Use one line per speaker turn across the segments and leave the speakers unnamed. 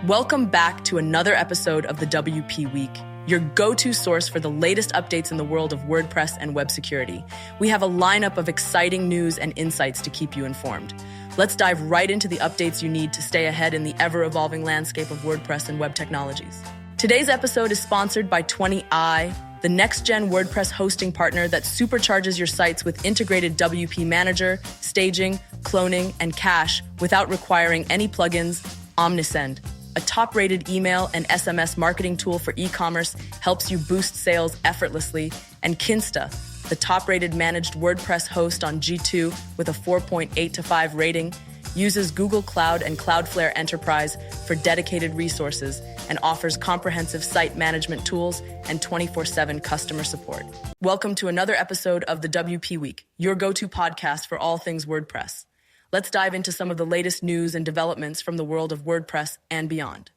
Welcome back to another episode of the WP Week, your go-to source for the latest updates in the world of WordPress and web security. We have a lineup of exciting news and insights to keep you informed. Let's dive right into the updates you need to stay ahead in the ever-evolving landscape of WordPress and web technologies. Today's episode is sponsored by 20i, the next-gen WordPress hosting partner that supercharges your sites with integrated WP Manager, staging, cloning, and cache without requiring any plugins. Omnisend, a top-rated email and SMS marketing tool for e-commerce, helps you boost sales effortlessly. And Kinsta, the top-rated managed WordPress host on G2 with a 4.8/5 rating, uses Google Cloud and Cloudflare Enterprise for dedicated resources and offers comprehensive site management tools and 24/7 customer support. Welcome to another episode of the WP Week, your go-to podcast for all things WordPress. Let's dive into some of the latest news and developments from the world of WordPress and beyond.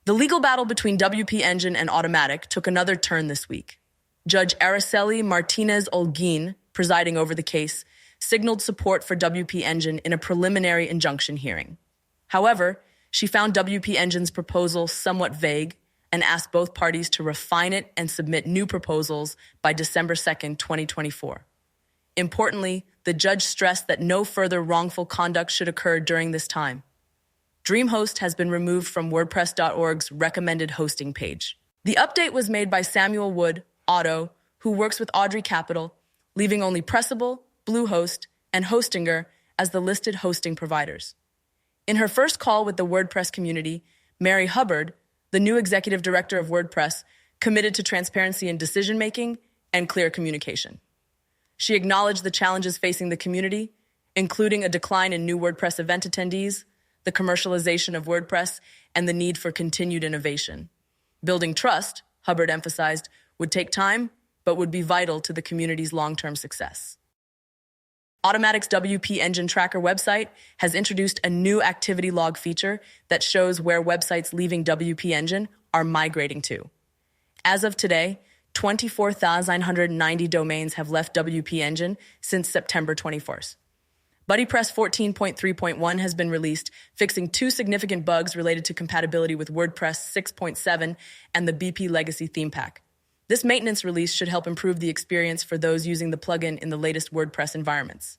The legal battle between WP Engine and Automattic took another turn this week. Judge Araceli Martinez-Olguin, presiding over the case, signaled support for WP Engine in a preliminary injunction hearing. However, she found WP Engine's proposal somewhat vague and asked both parties to refine it and submit new proposals by December 2nd, 2024. Importantly, the judge stressed that no further wrongful conduct should occur during this time. DreamHost has been removed from WordPress.org's recommended hosting page. The update was made by Samuel Wood, Otto, who works with Audrey Capital, leaving only Pressable, Bluehost, and Hostinger as the listed hosting providers. In her first call with the WordPress community, Mary Hubbard, the new executive director of WordPress, committed to transparency in decision-making and clear communication. She acknowledged the challenges facing the community, including a decline in new WordPress event attendees, the commercialization of WordPress, and the need for continued innovation. Building trust, Hubbard emphasized, would take time, but would be vital to the community's long-term success. Automattic's WP Engine Tracker website has introduced a new activity log feature that shows where websites leaving WP Engine are migrating to. As of today, 24,990 domains have left WP Engine since September 21st. BuddyPress 14.3.1 has been released, fixing two significant bugs related to compatibility with WordPress 6.7 and the BP Legacy theme pack. This maintenance release should help improve the experience for those using the plugin in the latest WordPress environments.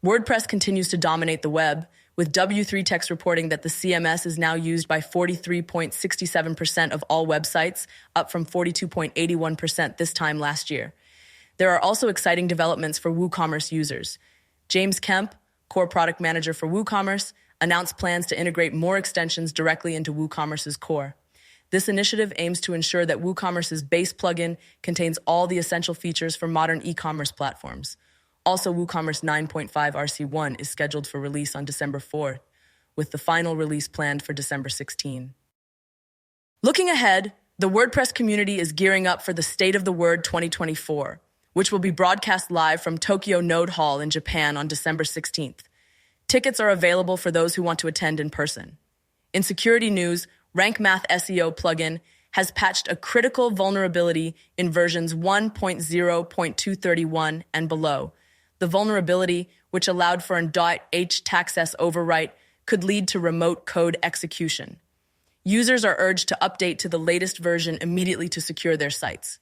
WordPress continues to dominate the web, with W3 Techs reporting that the CMS is now used by 43.67% of all websites, up from 42.81% this time last year. There are also exciting developments for WooCommerce users. James Kemp, core product manager for WooCommerce, announced plans to integrate more extensions directly into WooCommerce's core. This initiative aims to ensure that WooCommerce's base plugin contains all the essential features for modern e-commerce platforms. Also, WooCommerce 9.5 RC1 is scheduled for release on December 4th, with the final release planned for December 16. Looking ahead, the WordPress community is gearing up for the State of the Word 2024, which will be broadcast live from Tokyo Node Hall in Japan on December 16th. Tickets are available for those who want to attend in person. In security news, Rank Math SEO plugin has patched a critical vulnerability in versions 1.0.231 and below. The vulnerability, which allowed for an .htaccess overwrite, could lead to remote code execution. Users are urged to update to the latest version immediately to secure their sites.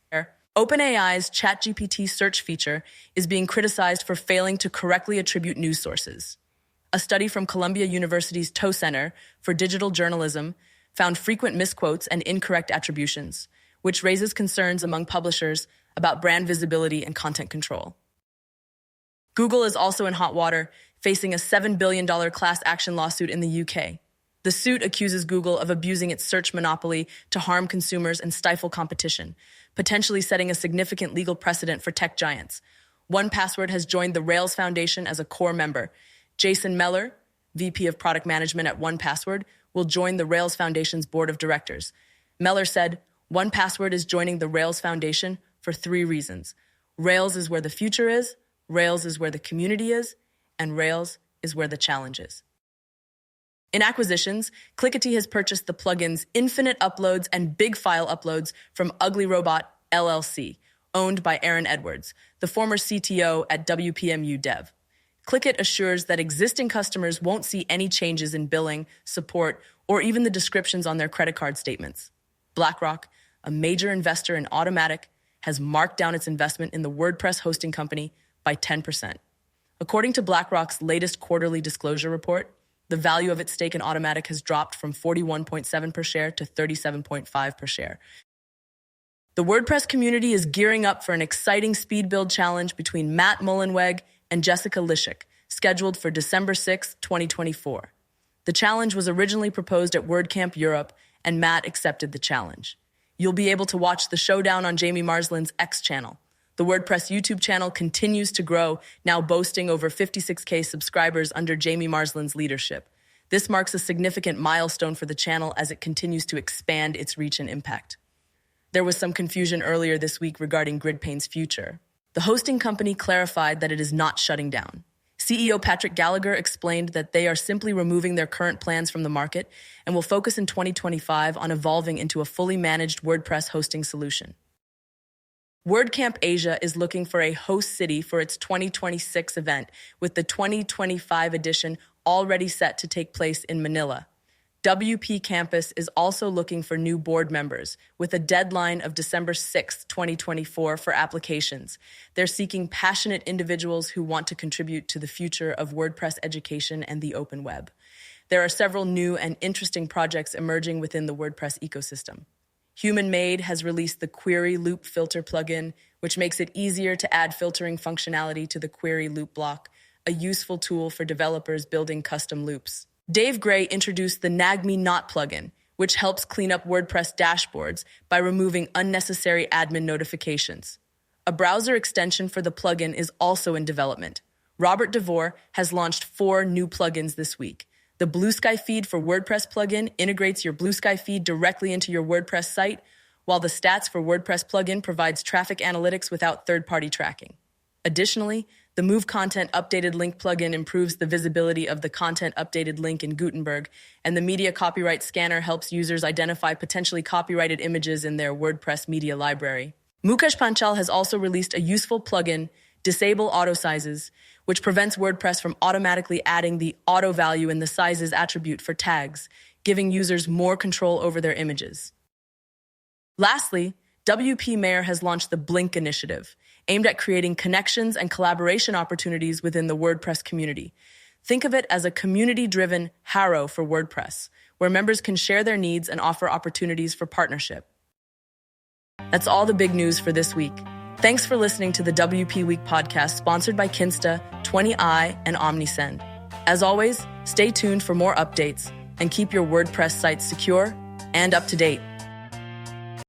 OpenAI's ChatGPT search feature is being criticized for failing to correctly attribute news sources. A study from Columbia University's Tow Center for Digital Journalism found frequent misquotes and incorrect attributions, which raises concerns among publishers about brand visibility and content control. Google is also in hot water, facing a $7 billion class action lawsuit in the UK. The suit accuses Google of abusing its search monopoly to harm consumers and stifle competition, potentially setting a significant legal precedent for tech giants. 1Password has joined the Rails Foundation as a core member. Jason Meller, VP of Product Management at 1Password, will join the Rails Foundation's board of directors. Meller said, 1Password is joining the Rails Foundation for 3 reasons. Rails is where the future is, Rails is where the community is, and Rails is where the challenge is. In acquisitions, Clickety has purchased the plugins Infinite Uploads and Big File Uploads from Ugly Robot LLC, owned by Aaron Edwards, the former CTO at WPMU Dev. Click It assures that existing customers won't see any changes in billing, support, or even the descriptions on their credit card statements. BlackRock, a major investor in Automattic, has marked down its investment in the WordPress hosting company by 10%. According to BlackRock's latest quarterly disclosure report, the value of its stake in Automattic has dropped from 41.7 per share to 37.5 per share. The WordPress community is gearing up for an exciting speed build challenge between Matt Mullenweg and Jessica Lishik, scheduled for December 6, 2024. The challenge was originally proposed at WordCamp Europe, and Matt accepted the challenge. You'll be able to watch the showdown on Jamie Marsland's X channel. The WordPress YouTube channel continues to grow, now boasting over 56K subscribers under Jamie Marsland's leadership. This marks a significant milestone for the channel as it continues to expand its reach and impact. There was some confusion earlier this week regarding GridPane's future. The hosting company clarified that it is not shutting down. CEO Patrick Gallagher explained that they are simply removing their current plans from the market and will focus in 2025 on evolving into a fully managed WordPress hosting solution. WordCamp Asia is looking for a host city for its 2026 event, with the 2025 edition already set to take place in Manila. WP Campus is also looking for new board members, with a deadline of December 6, 2024 for applications. They're seeking passionate individuals who want to contribute to the future of WordPress education and the open web. There are several new and interesting projects emerging within the WordPress ecosystem. HumanMade has released the Query Loop Filter plugin, which makes it easier to add filtering functionality to the query loop block, a useful tool for developers building custom loops. Dave Gray introduced the Nag Me Not plugin, which helps clean up WordPress dashboards by removing unnecessary admin notifications. A browser extension for the plugin is also in development. Robert DeVore has launched 4 new plugins this week. The Blue Sky Feed for WordPress plugin integrates your Blue Sky feed directly into your WordPress site, while the Stats for WordPress plugin provides traffic analytics without third-party tracking. Additionally, the Move Content Updated Link plugin improves the visibility of the content updated link in Gutenberg, and the Media Copyright Scanner helps users identify potentially copyrighted images in their WordPress media library. Mukesh Panchal has also released a useful plugin, Disable Auto Sizes, which prevents WordPress from automatically adding the auto value in the sizes attribute for tags, giving users more control over their images. Lastly, WP Mayor has launched the Blink initiative, aimed at creating connections and collaboration opportunities within the WordPress community. Think of it as a community-driven Harrow for WordPress, where members can share their needs and offer opportunities for partnership. That's all the big news for this week. Thanks for listening to the WP Week podcast, sponsored by Kinsta, 20i, and OmniSend. As always, stay tuned for more updates and keep your WordPress site secure and up to date.